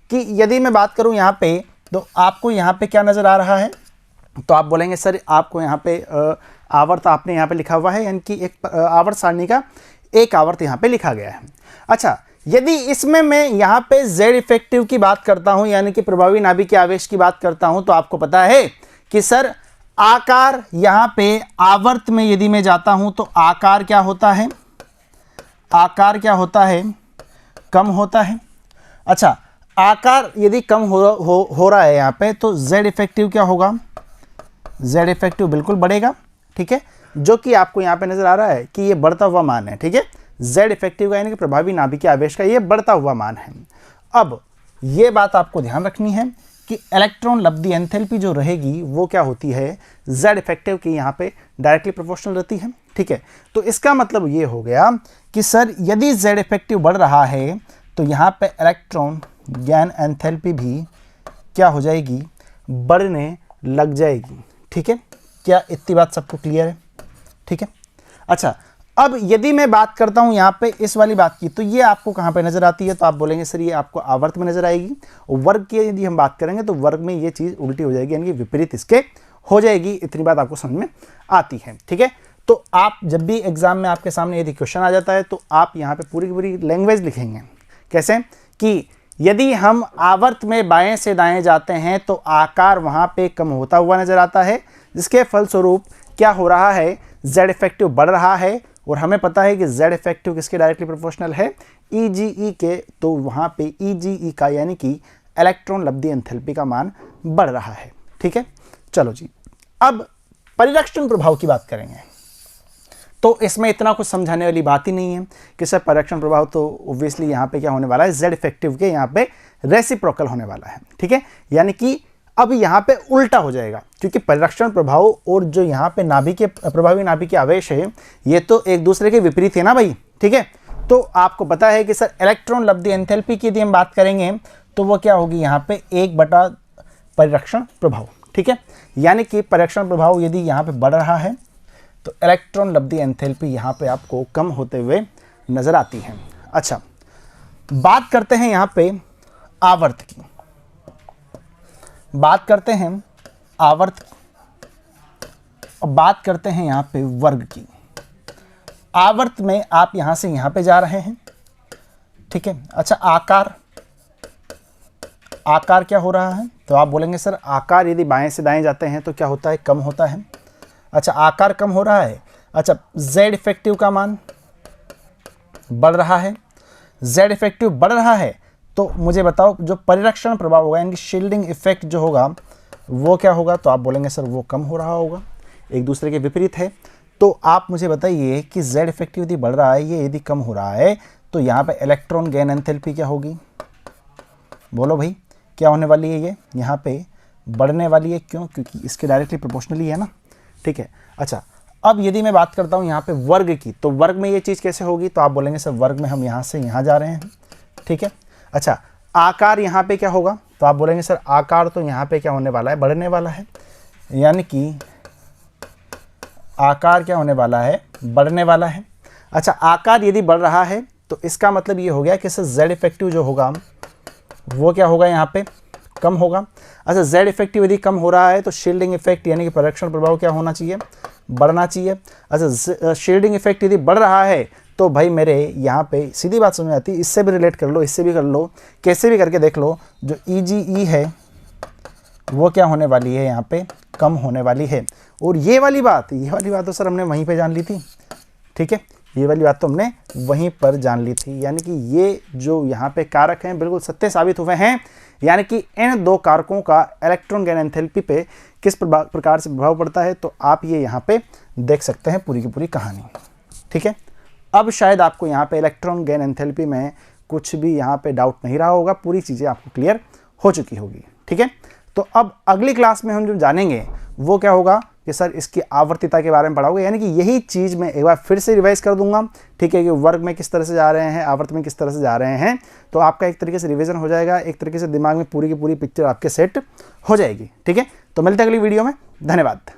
कि यदि मैं बात करूं यहाँ पे तो आपको यहाँ पे क्या नज़र आ रहा है, तो आप बोलेंगे सर आपको यहाँ पे आवर्त आपने यहाँ पे लिखा हुआ है, यानी कि एक आवर्त सारणी का एक आवर्त यहाँ पे लिखा गया है। अच्छा, यदि इसमें मैं यहाँ पे z इफेक्टिव की बात करता हूँ, यानी कि प्रभावी नाभिकीय आवेश की बात करता हूँ, तो आपको पता है कि सर आकार यहाँ पे आवर्त में यदि मैं जाता हूँ तो आकार क्या होता है, आकार क्या होता है, कम होता है। अच्छा, आकार यदि कम हो रहा है यहाँ पे तो z इफेक्टिव क्या होगा, z इफेक्टिव बिल्कुल बढ़ेगा। ठीक है, जो कि आपको यहाँ पे नजर आ रहा है कि ये बढ़ता हुआ मान है। ठीक है, z इफेक्टिव का यानी कि प्रभावी नाभिकीय आवेश का ये बढ़ता हुआ मान है। अब ये बात आपको ध्यान रखनी है कि इलेक्ट्रॉन लब्धि एंथैल्पी जो रहेगी वो क्या होती है, z इफेक्टिव की यहाँ पे डायरेक्टली प्रोपोर्शनल रहती है। ठीक है, तो इसका मतलब ये हो गया कि सर यदि z इफेक्टिव बढ़ रहा है तो यहाँ पे इलेक्ट्रॉन गैन एंथैल्पी भी क्या हो जाएगी, बढ़ने लग जाएगी। ठीक है, क्या इतनी बात सबको क्लियर है? ठीक है, अच्छा अब यदि मैं बात करता हूं यहाँ पे इस वाली बात की, तो ये आपको कहाँ पे नजर आती है, तो आप बोलेंगे सर ये आपको आवर्त में नजर आएगी। वर्ग की यदि हम बात करेंगे तो वर्ग में ये चीज़ उल्टी हो जाएगी, यानी कि विपरीत इसके हो जाएगी। इतनी बात आपको समझ में आती है। ठीक है, तो आप जब भी एग्जाम में आपके सामने यदि क्वेश्चन आ जाता है तो आप यहाँ पे पूरी की पूरी लैंग्वेज लिखेंगे। कैसे कि यदि हम आवर्त में बाएं से दाएं जाते हैं तो आकार वहाँ पे कम होता हुआ नजर आता है, जिसके फलस्वरूप क्या हो रहा है, z इफेक्टिव बढ़ रहा है। और हमें पता है कि z इफेक्टिव किसके डायरेक्टली प्रोपोर्शनल है, EGE के, तो वहाँ पे EGE का यानी कि इलेक्ट्रॉन लब्धि एंथैल्पी का मान बढ़ रहा है। ठीक है, चलो जी, अब परिरक्षण प्रभाव की बात करेंगे। तो इसमें इतना कुछ समझाने वाली बात ही नहीं है कि सर परिरक्षण प्रभाव तो ऑब्वियसली यहाँ पे क्या होने वाला है, z इफेक्टिव के यहाँ पे रेसिप्रोकल होने वाला है। ठीक है, यानी कि अब यहाँ पे उल्टा हो जाएगा, क्योंकि परिरक्षण प्रभाव और जो यहाँ पे नाभिकीय प्रभावी नाभिकीय आवेश है ये तो एक दूसरे के विपरीत है ना भाई। ठीक है, तो आपको पता है कि सर इलेक्ट्रॉन लब्धि एंथैल्पी की यदि हम बात करेंगे तो वो क्या होगी, यहाँ पे 1 परिरक्षण प्रभाव। ठीक है, यानी कि परिरक्षण प्रभाव यदि यहाँ पे बढ़ रहा है तो इलेक्ट्रॉन लब्धि एंथैल्पी यहाँ पे आपको कम होते हुए नजर आती है। अच्छा, बात करते हैं यहाँ पे आवर्त की, बात करते हैं आवर्त की, और बात करते हैं यहाँ पे वर्ग की। आवर्त में आप यहाँ से यहाँ पे जा रहे हैं। ठीक है, अच्छा आकार, आकार क्या हो रहा है, तो आप बोलेंगे सर आकार यदि बाएं से दाएं जाते हैं तो क्या होता है, कम होता है। अच्छा, आकार कम हो रहा है। अच्छा, z इफेक्टिव का मान बढ़ रहा है, z इफेक्टिव बढ़ रहा है, तो मुझे बताओ जो परिरक्षण प्रभाव होगा यानी कि शील्डिंग इफेक्ट जो होगा वो क्या होगा, तो आप बोलेंगे सर वो कम हो रहा होगा, एक दूसरे के विपरीत है। तो आप मुझे बताइए कि z इफेक्टिव यदि बढ़ रहा है, ये यदि कम हो रहा है, तो यहाँ पे इलेक्ट्रॉन गैन एंथैल्पी क्या होगी, बोलो भाई क्या होने वाली है, ये यहाँ पे बढ़ने वाली है। क्यों, क्योंकि इसके डायरेक्टली प्रोपोर्शनली है ना। ठीक है, अच्छा अब यदि मैं बात करता हूँ यहाँ पे वर्ग की, तो वर्ग में ये चीज़ कैसे होगी, तो आप बोलेंगे सर वर्ग में हम यहाँ से यहाँ जा रहे हैं। ठीक है, अच्छा आकार यहाँ पे क्या होगा, तो आप बोलेंगे सर आकार तो यहाँ पे क्या होने वाला है, बढ़ने वाला है, यानी कि आकार क्या होने वाला है, बढ़ने वाला है। अच्छा, आकार यदि बढ़ रहा है तो इसका मतलब ये हो गया कि सर z इफेक्टिव जो होगा वो क्या होगा, यहाँ पे कम होगा। अच्छा, z इफेक्टिव यदि कम हो रहा है तो शील्डिंग इफेक्ट यानी कि परिरक्षण प्रभाव क्या होना चाहिए, बढ़ना चाहिए। अच्छा, शील्डिंग इफेक्ट यदि बढ़ रहा है तो भाई मेरे यहाँ पे सीधी बात समझ आती है, इससे भी रिलेट कर लो, इससे भी कर लो, कैसे भी करके देख लो, जो EGE है वो क्या होने वाली है, यहाँ पे कम होने वाली है। और ये वाली बात तो सर हमने वहीं पे जान ली थी। ठीक है, ये वाली बात तो हमने वहीं पर जान ली थी, यानी कि ये जो यहाँ पे कारक हैं बिल्कुल सत्य साबित हुए हैं, यानी कि इन दो कारकों का इलेक्ट्रॉन गैन एंथैल्पी पे किस प्रकार से प्रभाव पड़ता है, तो आप ये यहाँ पे देख सकते हैं पूरी की पूरी कहानी। ठीक है, अब शायद आपको यहाँ पे इलेक्ट्रॉन गैन एंथैल्पी में कुछ भी यहाँ पे डाउट नहीं रहा होगा, पूरी चीज़ें आपको क्लियर हो चुकी होगी। ठीक है, तो अब अगली क्लास में हम जो जानेंगे वो क्या होगा कि सर इसकी आवर्तिता के बारे में पढ़ाओगे, यानी कि यही चीज़ मैं एक बार फिर से रिवाइज कर दूंगा। ठीक है, कि वर्ग में किस तरह से जा रहे हैं, आवर्त में किस तरह से जा रहे हैं, तो आपका एक तरीके से रिवीजन हो जाएगा, एक तरीके से दिमाग में पूरी की पूरी पिक्चर आपके सेट हो जाएगी। ठीक है, तो मिलते हैं अगली वीडियो में, धन्यवाद।